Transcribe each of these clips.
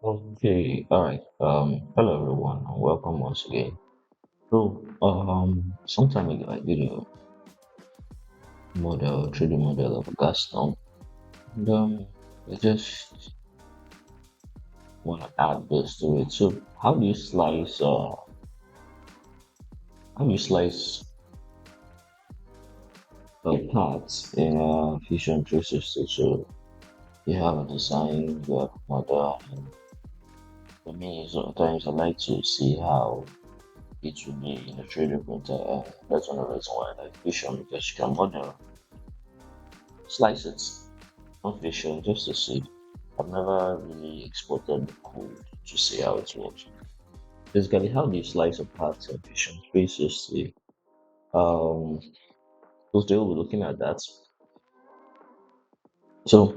Okay, all right. Hello everyone, and welcome once again. Some time ago I did a 3D model of a gas stone, and I just want to add this to it. So, how do you slice parts in Fusion 360? So you have a design, you have a model, and for me, sometimes I like to see how it will be in a 3D printer. That's one of the reasons why I like Fusion because you can model slice it on vision just to see. I've never really exported the code to see how it works. Basically, how do you slice apart a vision 360? Um, so today we'll be looking at that. So,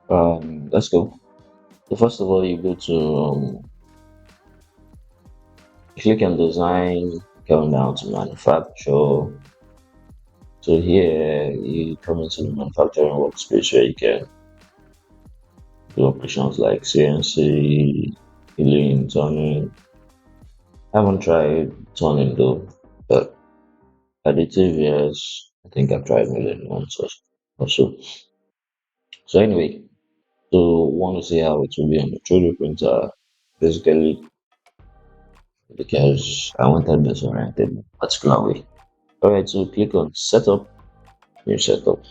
let's go. So first of all, you go to click on design, going down to manufacture. So here you come into the manufacturing workspace where you can do operations like CNC, milling, turning. I haven't tried turning though, but additive, yes. I think I've tried milling once or so. So anyway, so want to see how it will be on the 3D printer, basically because I wanted this oriented in a particular way. Alright, so click on setup, new setup.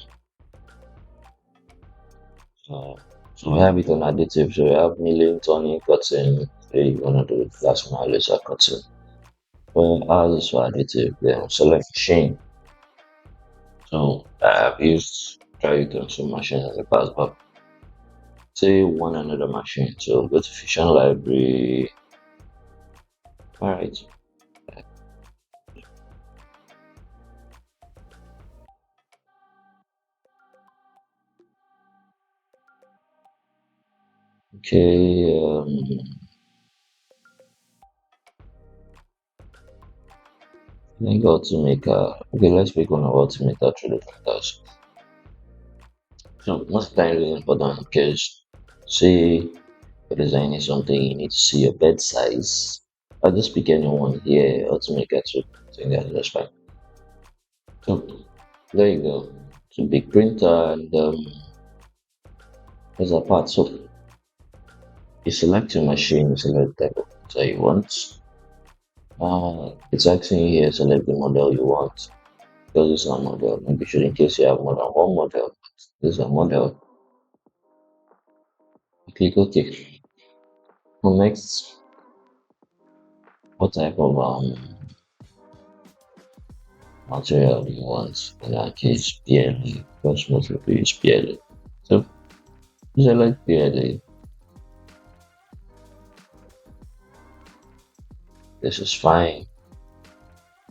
Uh, so we have it on additive, so we have milling, turning, cutting. So you wanna do plasma laser cutting. Well, ours is for additive, then select machine. So I've used try to some machines in the past, but say one another machine. So go to Fusion Library. All right. Okay. Then go to make a. Okay, let's pick one of Ultimator through the printers. So most times it's important because say for designing something, you need to see your bed size. I'll just pick anyone here. Ultimator to think that's fine. So there you go. So big printer and there's a part. So you select your machine, you select the type of printer you want. It's asking you here select the model you want. Because it's not model. Maybe should in case you have more than one model. This is a model. You click OK. So next, what type of material do you want? In that case, PLA. Because most people use PLA. So you select PLA. This is fine.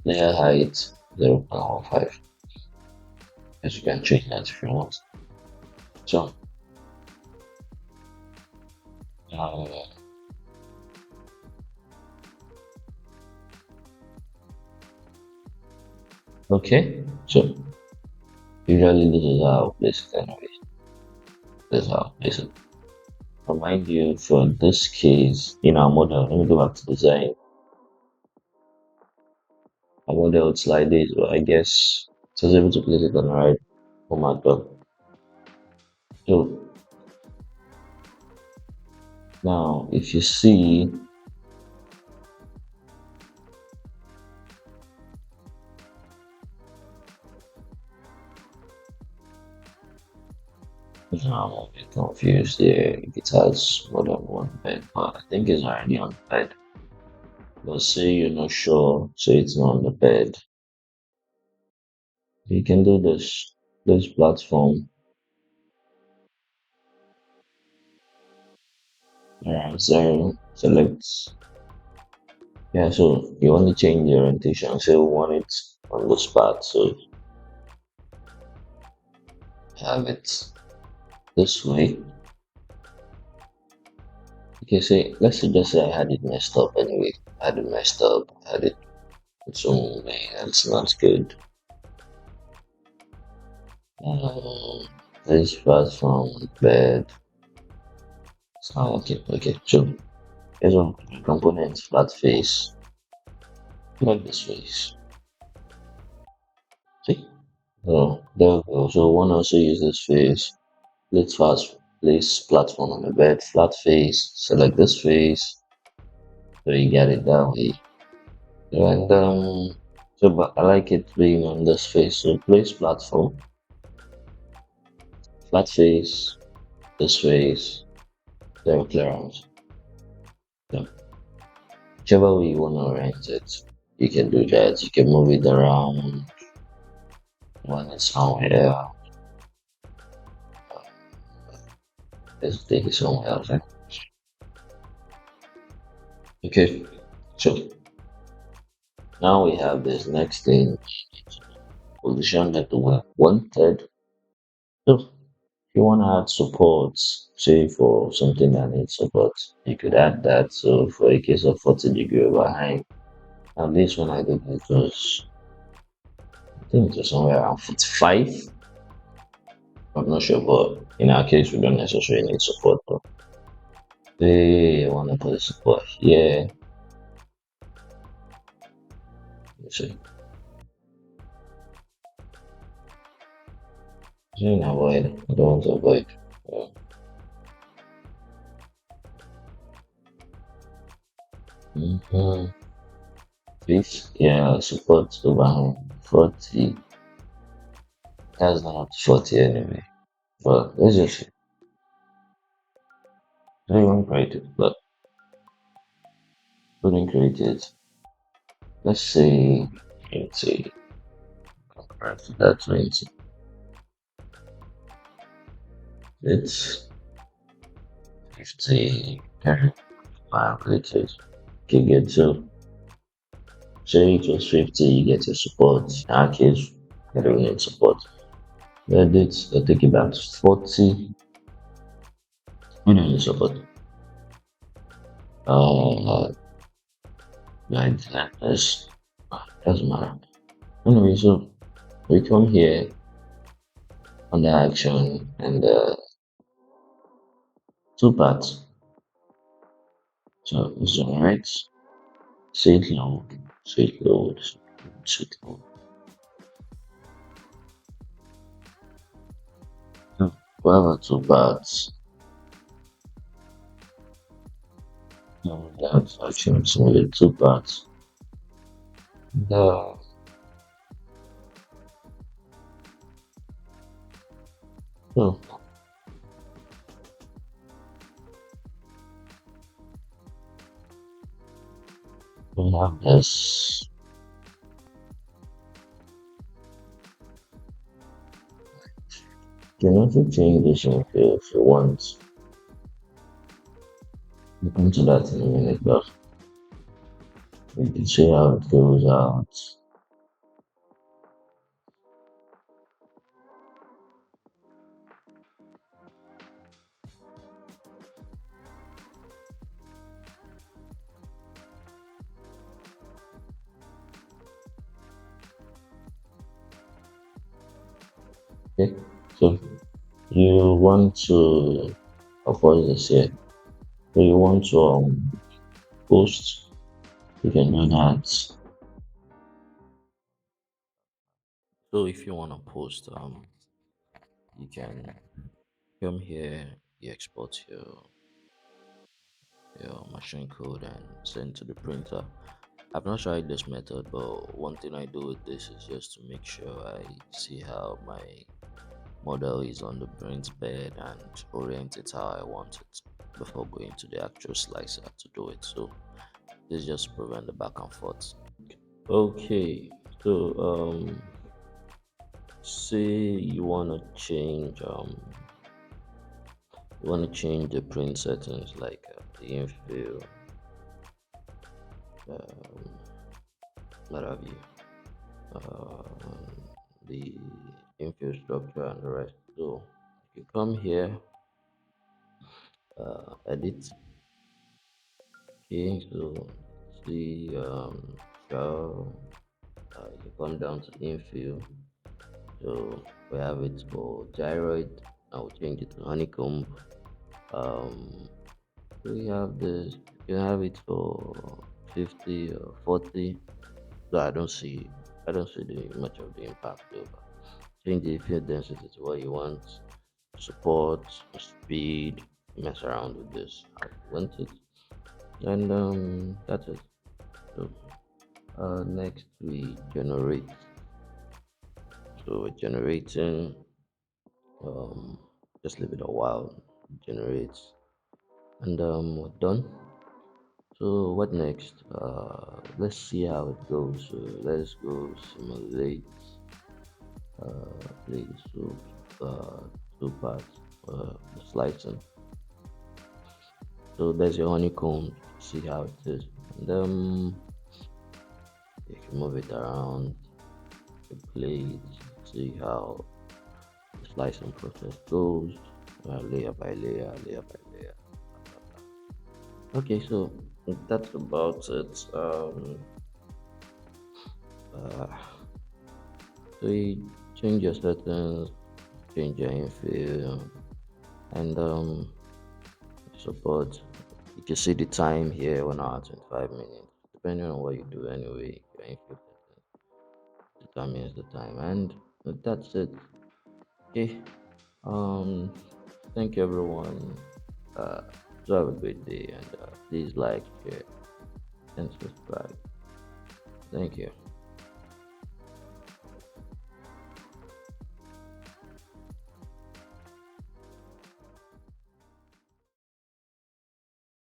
Layer height 0.15. As you can change that if you want. So uh, okay. So usually this is how I place it anyway. This is how I place it. Remind you for this case in our model, let me go back to design. Our model would slide this, but I guess it was able to place it on the right format. But so now if you see now I'm a bit confused there if it has more than one bed, but I think it's already on the bed. But say you're not sure, say it's not on the bed. You can do this platform so select yeah, so you want to change the orientation, so you want it on the spot, so have it this way. Okay, say let's just say I had it messed up anyway. I had it messed up, I had it in some way that's not good. This part from bed Oh, okay, okay. So here's one component flat face, like this face. See? Oh, there we go. So one also uses face. Let's fast place platform on the bed, flat face, select this face, so you get it that way. And so but I like it being on this face. So place platform, flat face, this face, then clear out. So whichever way you want to arrange it, you can do that. You can move it around when it's somewhere. Let's take it somewhere else. Eh? Okay, so now we have this next thing, position that we wanted. So if you want to add support, say for something that needs support, you could add that. So for a case of 40-degree overhang, and this one I think it was, I think it was somewhere around 45. I'm not sure, but in our case, we don't necessarily need support. But they want to put the support here. You see, so you can avoid. I don't want to avoid. Mm-hmm. This, yeah, support overhang 40. That's not 40 anyway. But let's just see. I won't create it, but couldn't create it. Let's say 20. Compared to that 20. It's 50. Calculated. Okay, good. So say it was 50, you get your support. In our case, you don't need support. Then it's take it back to 40. We don't need support. Uh, like that. Doesn't matter. Anyway, so we come here on the action and two parts. So it's alright. Sit load, sit load, sit load. So we have two parts. So that's actually only two parts. The so we have this. You can also change this if you want. We'll come to that in a minute, but we can see how it goes out. Okay, so you want to, of course, this here. So you want to post, you can do that. So if you want to post, you can come here, you export your machine code and send to the printer. I've not tried this method, but one thing I do with this is just to make sure I see how my model is on the print bed and orient it how I want it before going to the actual slicer to do it. So this just prevent the back and forth. Okay, so say you want to change the print settings like the infill, um, what have you, the infill structure and the rest. So you come here, edit. Okay, so see show. You come down to infill. So we have it for gyroid. I'll change it to honeycomb. Um, We have this. You can have it for 50 or 40. So I don't see much of the impact though. But change the field density to what you want. Support, speed, mess around with this how you want it. And that's it. So next we generate. So we're generating, um, just leave it a while, it generates, and we're done. So what next? Let's see how it goes. So let's go simulate, please. So two parts, the slicing. So there's your honeycomb. See how it is, and you can move it around, you play it, see how the slicing process goes, layer by layer, layer by layer. Okay, so that's about it. Uh, so you change your settings, change your infill, and support. You can see the time here, 1 hour 25 minutes. Depending on what you do, anyway, your infill settings determines the time, and that's it. Okay. Um, thank you everyone. Uh, so have a great day, and please like, share, and subscribe. Thank you.